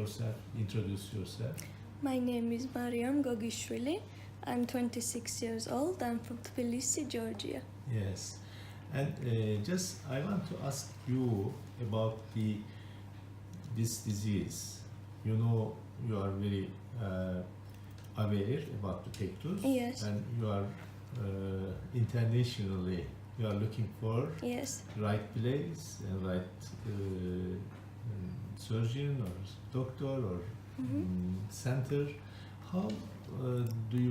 yourself, introduce yourself. My name is Mariam. I'm 26 years old. I'm from Tbilisi, Georgia. Yes, and just I want to ask you about this disease. You know, you are very aware about the Pectus, Yes. and you are internationally. You are looking for Yes. right place and right surgeon or doctor or center. How did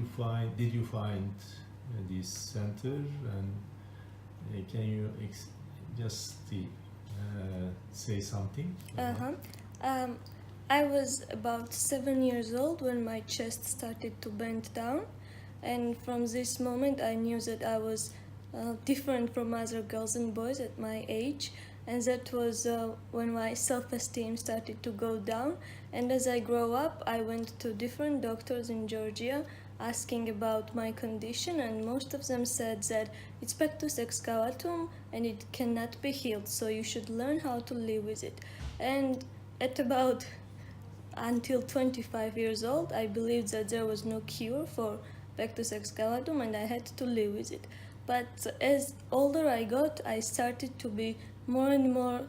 you find this center, and can you just say something? I was about 7 years old when my chest started to bend down, and from this moment I knew that I was different from other girls and boys at my age, and that was when my self-esteem started to go down. And as I grew up, I went to different doctors in Georgia asking about my condition, and most of them said that it's Pectus excavatum and it cannot be healed, so you should learn how to live with it. And at about until 25 years old, I believed that there was no cure for Pectus excavatum and I had to live with it. But as older I got, I started to be more and more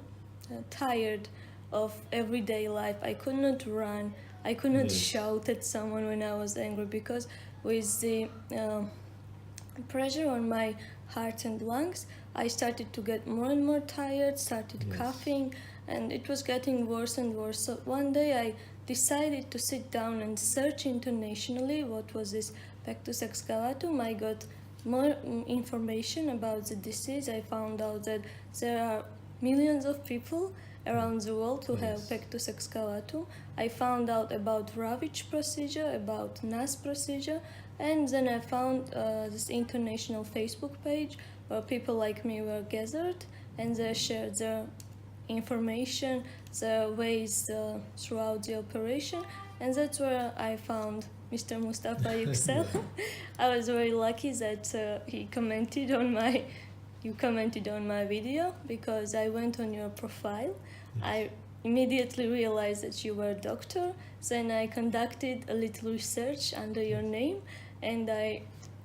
tired of everyday life. I could not run. I could not shout at someone when I was angry, because with the pressure on my heart and lungs, I started to get more and more tired, started coughing, and it was getting worse and worse. So one day I decided to sit down and search internationally what was this Pectus excavatum. I got more information about the disease. I found out that there are millions of people around the world who have Pectus excavatum. I found out about Ravitch procedure, about Nuss procedure, and then I found this international Facebook page where people like me were gathered and they shared their information, their ways throughout the operation, and that's where I found Mr. Mustafa Yüksel. I was very lucky that you commented on my video, because I went on your profile. I immediately realized that you were a doctor. Then I conducted a little research under your name, and I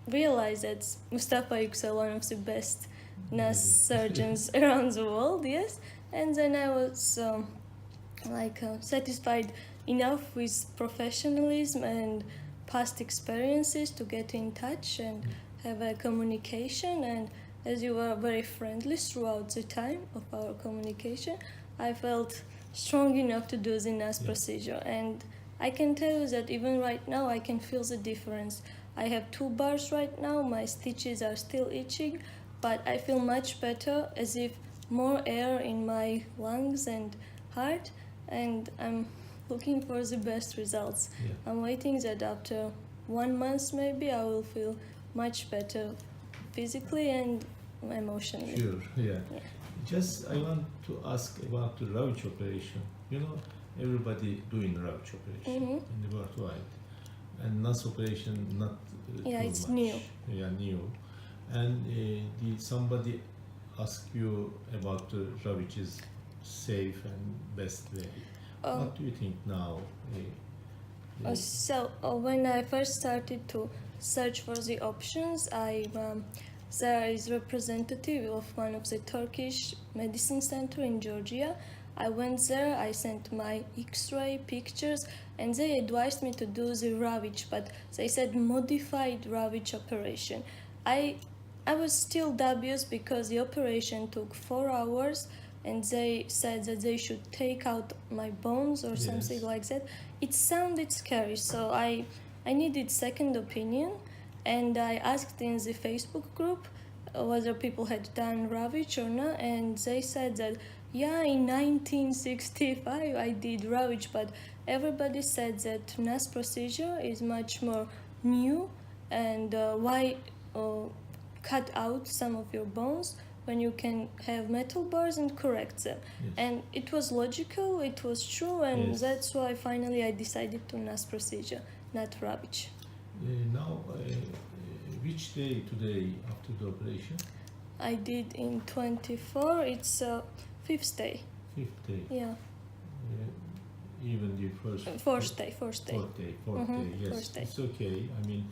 realized that Mustafa Yüksel, one of the best Nuss surgeons around the world, yes. And then I was satisfied enough with professionalism and past experiences to get in touch and have a communication. And as you were very friendly throughout the time of our communication, I felt strong enough to do the Nuss procedure. And I can tell you that even right now I can feel the difference. I have 2 bars right now, my stitches are still itching, but I feel much better, as if more air in my lungs and heart, and I'm looking for the best results. I'm waiting that after 1 month maybe I will feel much better physically and emotionally. Sure, Just I want to ask about the Ravitch operation. You know, everybody doing Ravitch operation in the worldwide, and Nuss operation not too it's much. new. New. And did somebody ask you about the Ravitch is safe and best way? What do you think now? When I first started to search for the options, there is representative of one of the Turkish medicine center in Georgia. I went there, I sent my X-ray pictures, and they advised me to do the Ravitch, but they said modified Ravitch operation. I was still dubious because the operation took 4 hours, and they said that they should take out my bones or something like that. It sounded scary, so I needed second opinion, and I asked in the Facebook group whether people had done Ravitch or not, and they said that in 1965 I did Ravitch, but everybody said that Nuss procedure is much more new, and why cut out some of your bones when you can have metal bars and correct them. And it was logical, it was true, and that's why finally I decided to Nuss procedure, not Ravitch. Now, which day today after the operation? I did in 24, it's 5th day. 5th day. Yeah. even the first Fourth day. fourth day, yes, First day. it's okay. I mean,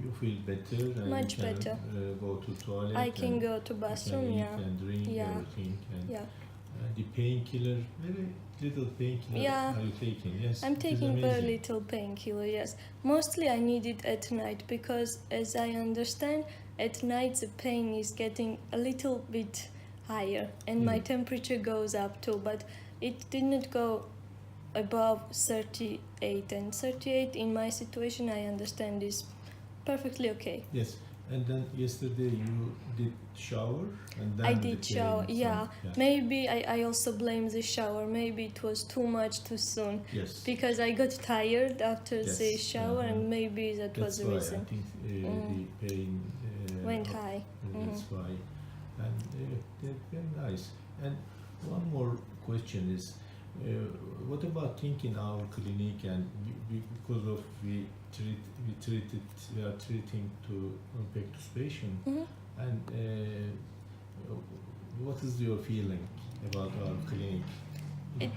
you feel better and Much you can better. Go to toilet. I can and go to you bathroom. can eat Yeah. and drink Yeah. everything. And Yeah. the painkiller, very little painkiller. Yeah. Are you taking? Yes. I'm it is taking very amazing. little painkiller, yes. Mostly I need it at night because, as I understand, at night the pain is getting a little bit higher and my temperature goes up too, but it did not go above 38. And 38 in my situation, I understand, is perfectly okay. Yes. And then yesterday you did shower and then I the did pain, shower, some- yeah. Maybe I also blame the shower. Maybe it was too much too soon. Yes. Because I got tired after Yes, the shower, uh-huh. and maybe that That's was the why reason. I think the pain Went up- high. That's why, and they're very nice. And one more question is, what about thinking our clinic and because of we are treating to Pectus patient, and what is your feeling about our clinic?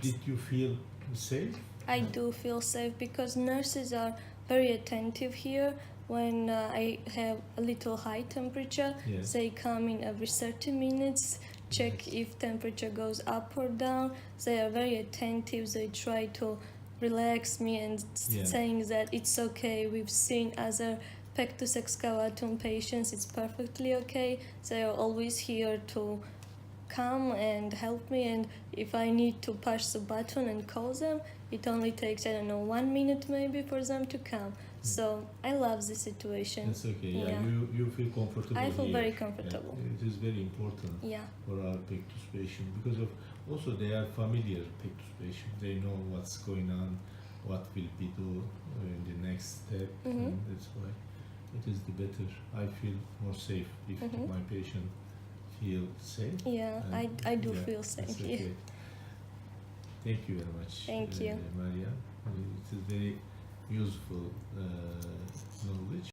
Did you feel safe? I do feel safe because nurses are very attentive here. When I have a little high temperature, Yes. they come in every 30 minutes, check Yes. if temperature goes up or down. They are very attentive. They try to relax me and Yeah. saying that it's okay. We've seen other Pectus excavatum patients. It's perfectly okay. They are always here to come and help me, and if I need to push the button and call them, it only takes, I don't know, 1 minute maybe for them to come. So I love the situation. That's okay. Yeah, Yeah. You feel comfortable. I feel here. very comfortable. Yeah, it is very important Yeah. for our Pectus patient because of also they are familiar Pectus patient. They know what's going on, what will be do in the next step, and that's why it is the better. I feel more safe if my patient feel safe. Yeah, and- I do yeah, feel safe. that's Yeah. okay. Thank you very much. Thank you. Mariam. It is very useful knowledge.